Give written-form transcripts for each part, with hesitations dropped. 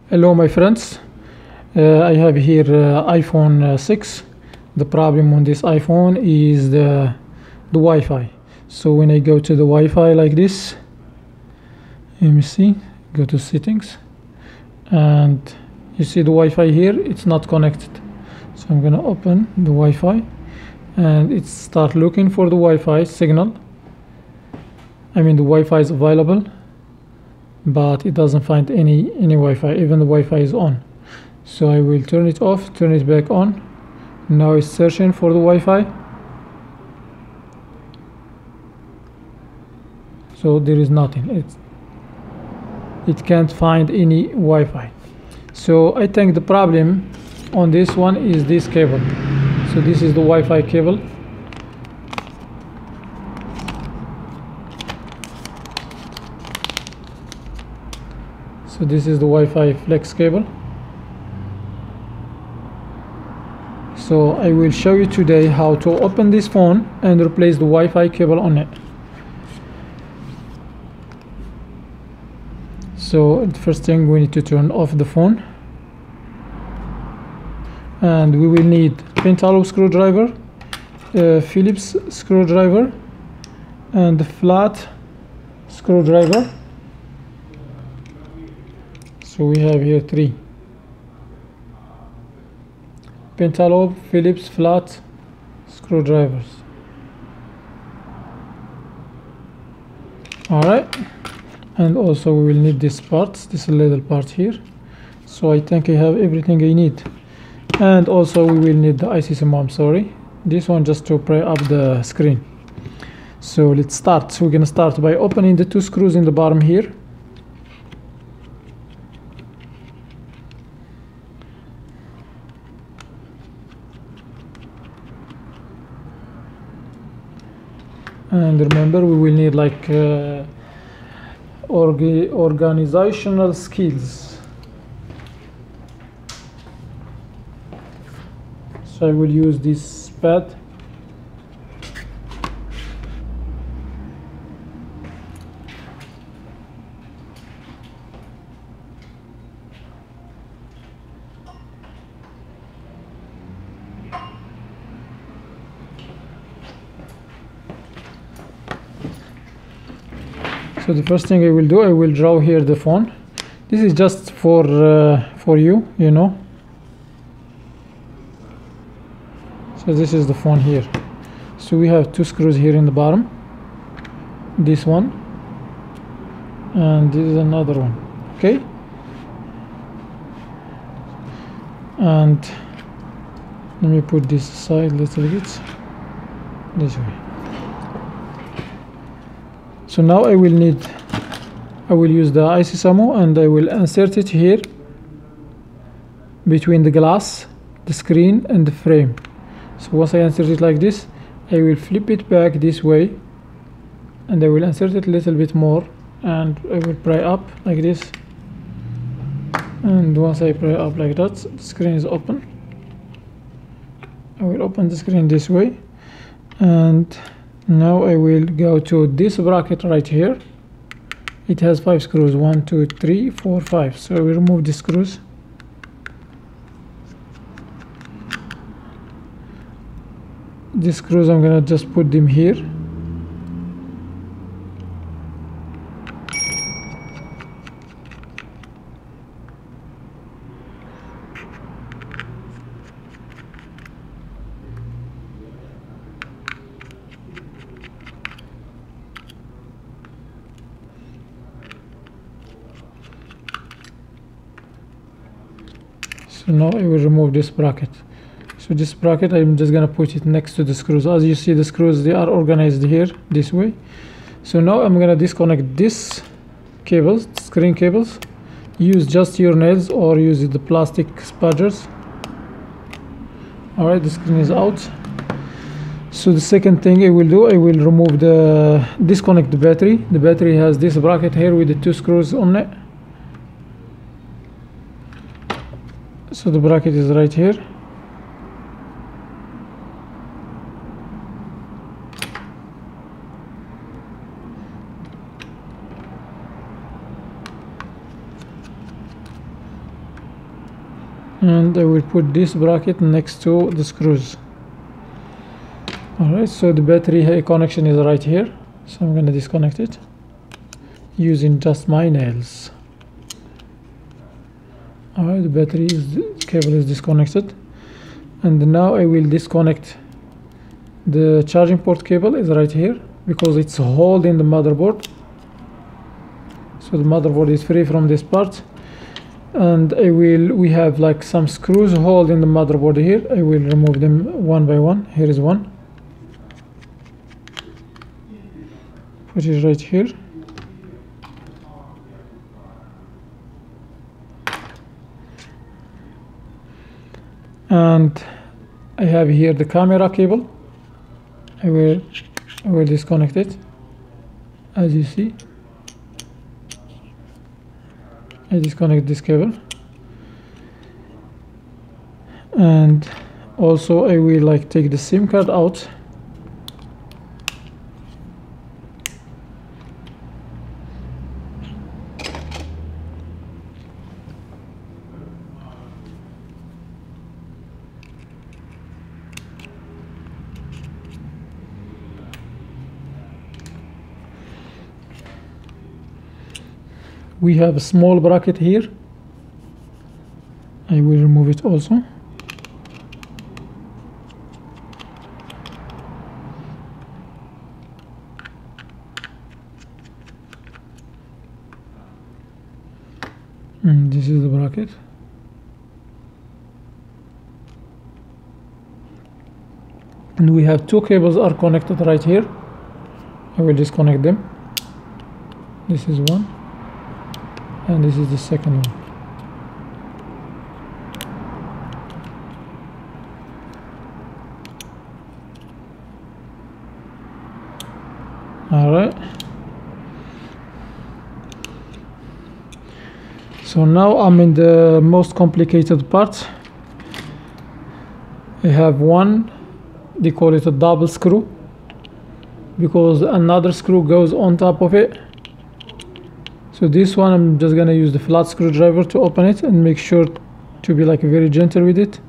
Hello my friends, I have here iPhone 6. The problem on this iPhone is the Wi-Fi. So when I go to the Wi-Fi like this, let me see, go to settings, and you see the Wi-Fi here, it's not connected. So I'm gonna open the Wi-Fi and it start looking for the Wi-Fi signal. I mean the Wi-Fi is available, but it doesn't find any Wi-Fi, even the Wi-Fi is on. So I will turn it off, turn it back on. Now it's searching for the Wi-Fi. So there is nothing, it can't find any Wi-Fi. So I think the problem on this one is this cable. So this is the Wi-Fi cable. So this is the Wi-Fi flex cable. So I will show you today how to open this phone and replace the Wi-Fi cable on it. So the first thing, we need to turn off the phone, and we will need pentalobe screwdriver, Phillips screwdriver, and the flat screwdriver. So we have here 3 pentalobe Phillips flat screwdrivers. Alright, and also we will need this little part here. So I think I have everything I need. And also we will need the IC symbol, I'm sorry, this one just to pry up the screen. So let's start. So we're gonna start by opening the 2 screws in the bottom here. And remember, we will need like organizational skills. So I will use this pad. So the first thing I will do, I will draw here the phone. This is just for you, you know. So this is the phone here. So we have 2 screws here in the bottom. This one, and this is another one. Okay. And let me put this aside a little bit. This way. So now I will use the IC Samo, and I will insert it here between the glass, the screen, and the frame. So once I insert it like this, I will flip it back this way, and I will insert it a little bit more, and I will pry up like this. And once I pry up like that, the screen is open. I will open the screen this way, and now I will go to this bracket right here. It has 5 screws, 1 2 3 4 5. So I will remove the screws. These screws, I'm gonna just put them here. So now I will remove this bracket. So this bracket, I'm just gonna put it next to the screws. As you see, the screws, they are organized here this way. So now I'm gonna disconnect this cables, screen cables. Use just your nails or use the plastic spudgers. Alright, the screen is out. So the second thing I will do, I will disconnect the battery. The battery has this bracket here with the 2 screws on it. So the bracket is right here. and I will put this bracket next to the screws. Alright, so the battery connection is right here, so I'm gonna disconnect it using just my nails. Alright, the cable is disconnected, and now I will disconnect the charging port cable. Is right here because it's holding the motherboard, so the motherboard is free from this part. And we have like some screws holding the motherboard here. I will remove them one by one. Here is one, put it right here, and I have here the camera cable. I will disconnect it. As you see, I disconnect this cable, and also I will like take the SIM card out. We have a small bracket here. I will remove it also. And this is the bracket. And we have two cables are connected right here. I will disconnect them. This is one, and this is the second one. All right, so now I'm in the most complicated part. I have one, they call it a double screw, because another screw goes on top of it. So this one, I'm just gonna use the flat screwdriver to open it, and make sure to be like very gentle with it,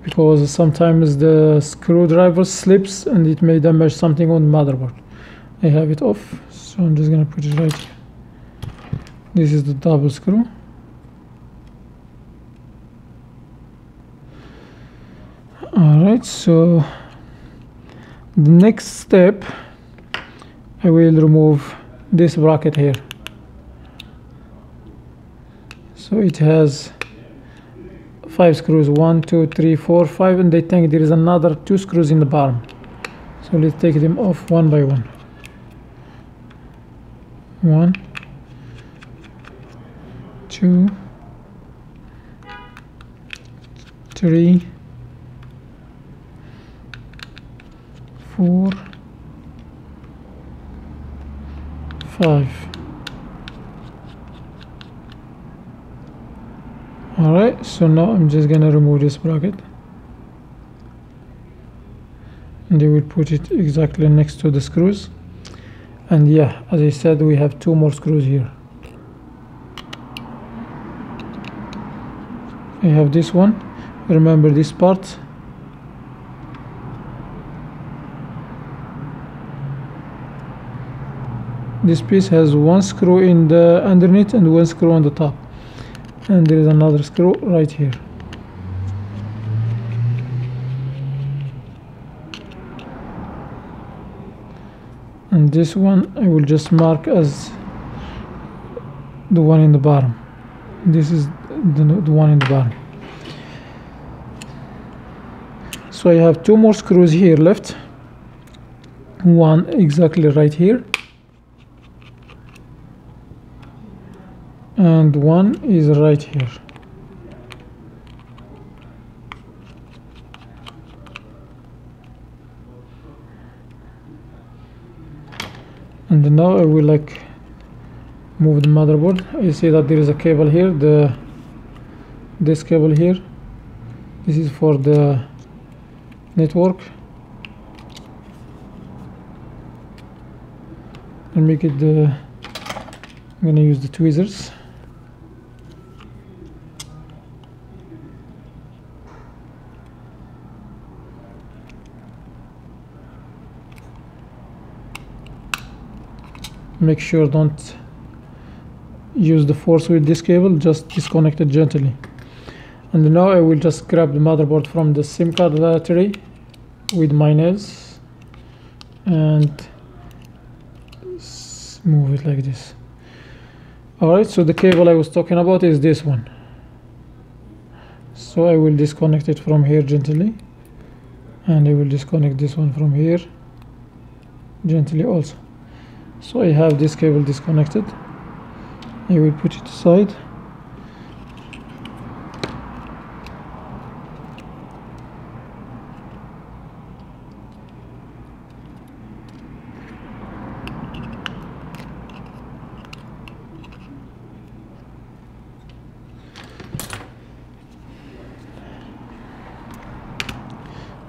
because sometimes the screwdriver slips and it may damage something on the motherboard. I have it off, so I'm just gonna put it right here. This is the double screw. Alright, so the next step, I will remove this bracket here. So it has 5 screws, 1, 2, 3, 4, 5, and I think there is another 2 screws in the bottom. So let's take them off one by one. 1, 2, 3, 4, 5. Alright, so now I'm just gonna remove this bracket, and I will put it exactly next to the screws. And yeah, as I said, we have 2 more screws here. I have this one, remember this part. This piece has 1 screw in the underneath and 1 screw on the top, and there is another screw right here. And this one I will just mark as the one in the bottom. This is the one in the bottom. So I have 2 more screws here left, one exactly right here, and one is right here. And now I will like move the motherboard. You see that there is a cable here, this cable here, this is for the network. I'll make it I'm gonna use the tweezers. Make sure don't use the force with this cable, just disconnect it gently. And now I will just grab the motherboard from the SIM card battery with my nails and move it like this. Alright, so the cable I was talking about is this one. So I will disconnect it from here gently, and I will disconnect this one from here gently also. So I have this cable disconnected. I will put it aside.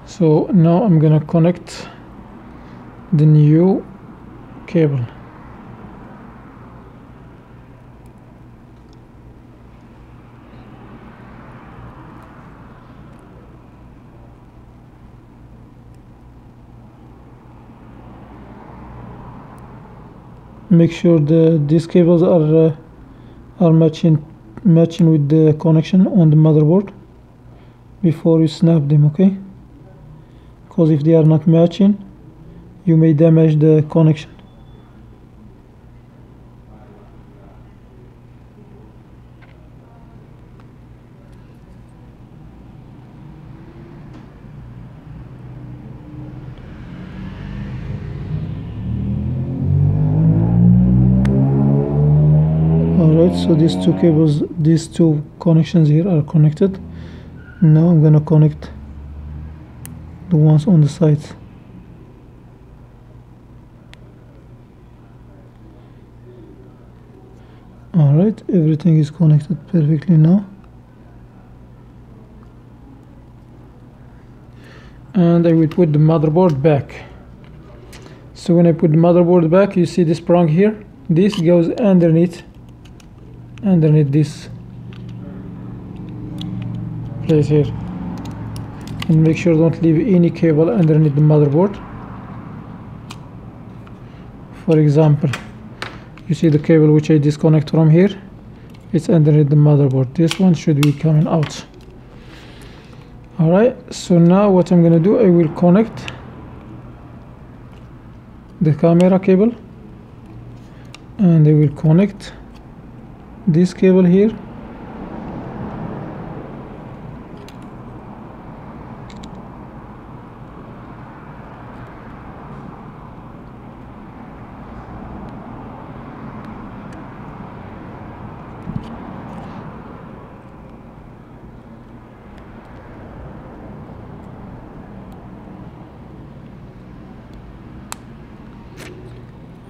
So now I'm gonna connect the new cable. Make sure these cables are matching with the connection on the motherboard before you snap them, okay? Because if they are not matching, you may damage the connection. Alright, so these two connections here are connected. Now I'm gonna connect the ones on the sides. Alright, everything is connected perfectly now. And I will put the motherboard back. So when I put the motherboard back, you see this prong here? This goes underneath this place here. And make sure don't leave any cable underneath the motherboard. For example, you see the cable which I disconnect from here, it's underneath the motherboard. This one should be coming out. Alright, so now what I'm gonna do, I will connect the camera cable, and I will connect this cable here.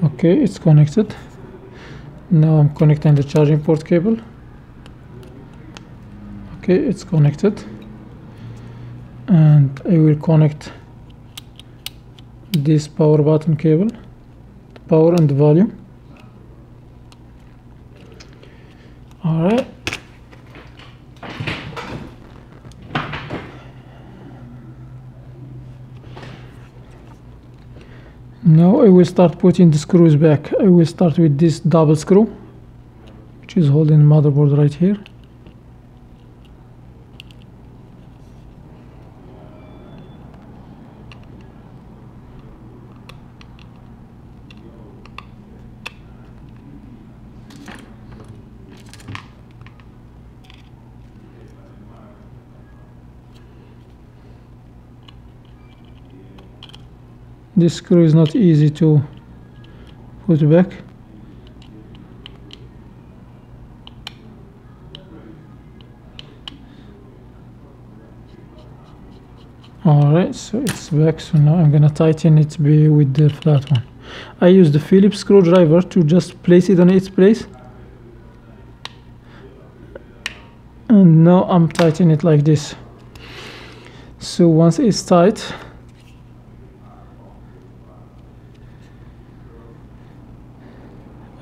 Okay, it's connected. Now I'm connecting the charging port cable. Okay, it's connected. And I will connect this power button cable, the power and the volume. Alright. Now I will start putting the screws back. I will start with this double screw, which is holding the motherboard right here. This screw is not easy to put back. Alright, so it's back. So now I'm gonna tighten it with the flat one. I use the Phillips screwdriver to just place it on its place. And now I'm tightening it like this. So once it's tight,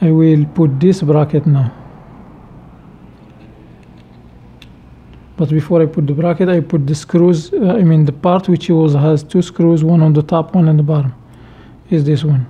I will put this bracket now. But before I put the bracket, I put the screws, I mean the part which has two screws, one on the top, one on the bottom, is this one.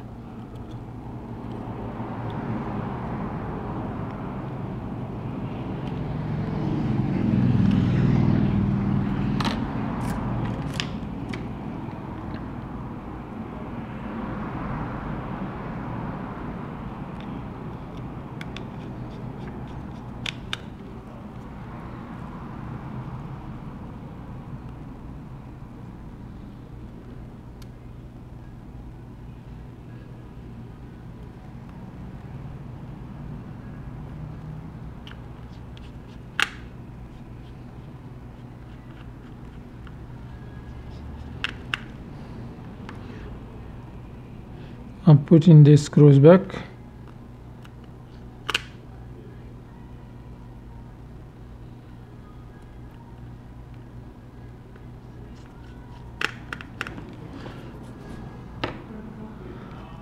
I'm putting these screws back.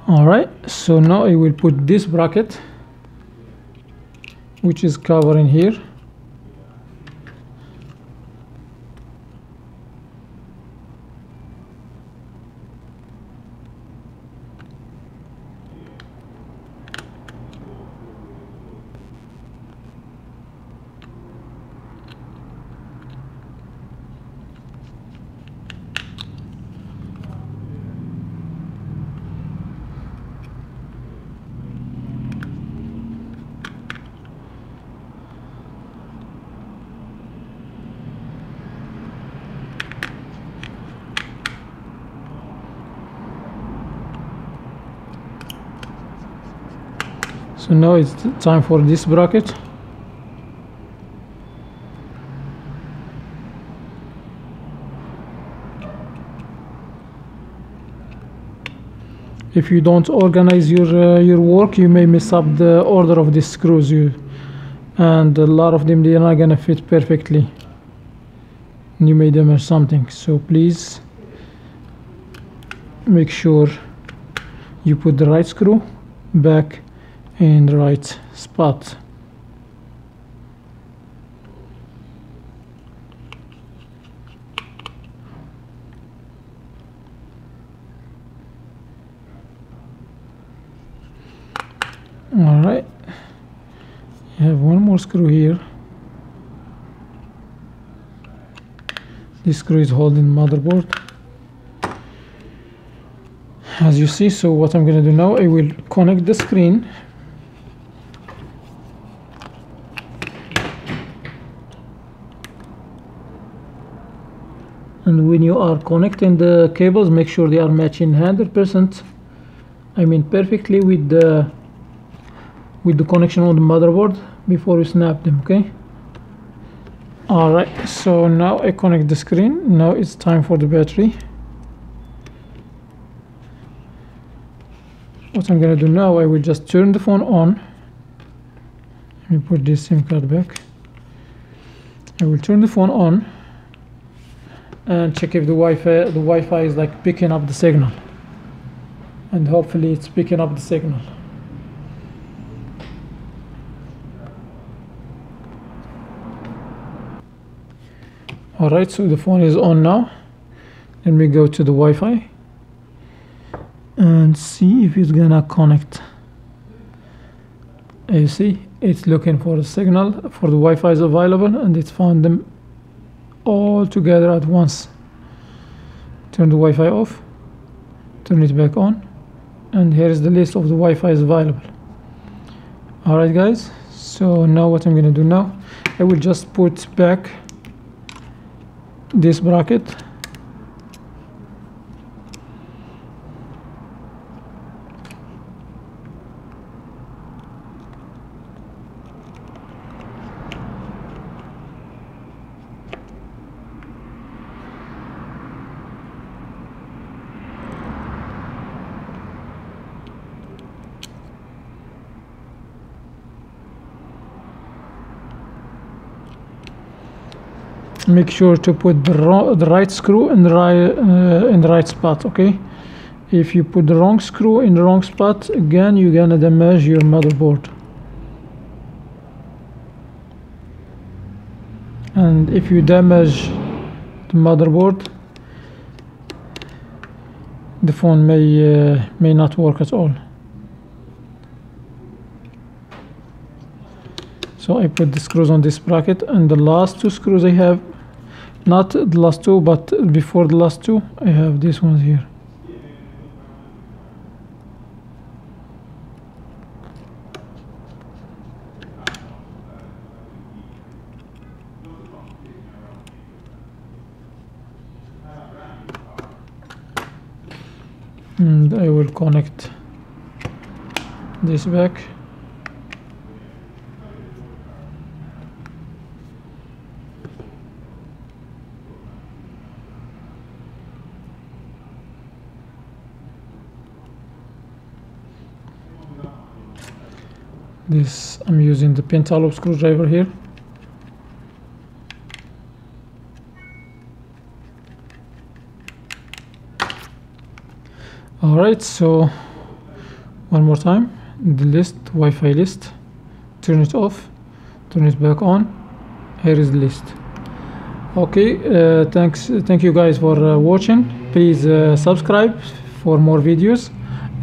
Alright, so now I will put this bracket which is covering here. So now it's time for this bracket. If you don't organize your work, you may mess up the order of the screws, and a lot of them, they're not gonna fit perfectly. You may damage something. So please make sure you put the right screw back in the right spot. All right, you have one more screw here. This screw is holding motherboard, as you see. So what I'm going to do now, I will connect the screen. And when you are connecting the cables, make sure they are matching 100%, I mean perfectly, with the connection on the motherboard before you snap them, okay? Alright, so now I connect the screen. Now it's time for the battery. What I'm gonna do now, I will just turn the phone on. Let me put this SIM card back. I will turn the phone on and check if the Wi-Fi is like picking up the signal, and hopefully it's picking up the signal. Alright, so the phone is on now. Let me go to the Wi-Fi and see if it's gonna connect. You see, it's looking for a signal for the Wi-Fi is available, and it's found them all together at once. Turn the Wi-Fi off, turn it back on, and here is the list of the Wi-Fi is available. Alright guys, so now what I'm gonna do now, I will just put back this bracket. Make sure to put the right screw in the right spot, okay? If you put the wrong screw in the wrong spot, again you're gonna damage your motherboard. And if you damage the motherboard, the phone may not work at all. So I put the screws on this bracket, and the last two screws I have, not the last two, but before the last two, I have these ones here. And I will connect this back. This, I'm using the pentalobe screwdriver here. Alright, so one more time, the list, Wi-Fi list, turn it off, turn it back on. Here is the list. Okay, thank you guys for watching. Please subscribe for more videos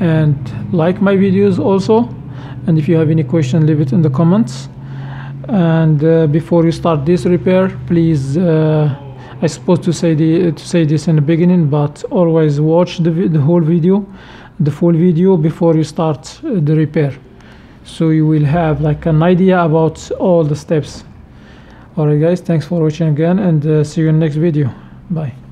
and like my videos also. And if you have any question, leave it in the comments. And before you start this repair, please, I supposed to say this in the beginning, but always watch the whole video, the full video before you start the repair, so you will have like an idea about all the steps. Alright guys, thanks for watching again, and see you in the next video. Bye.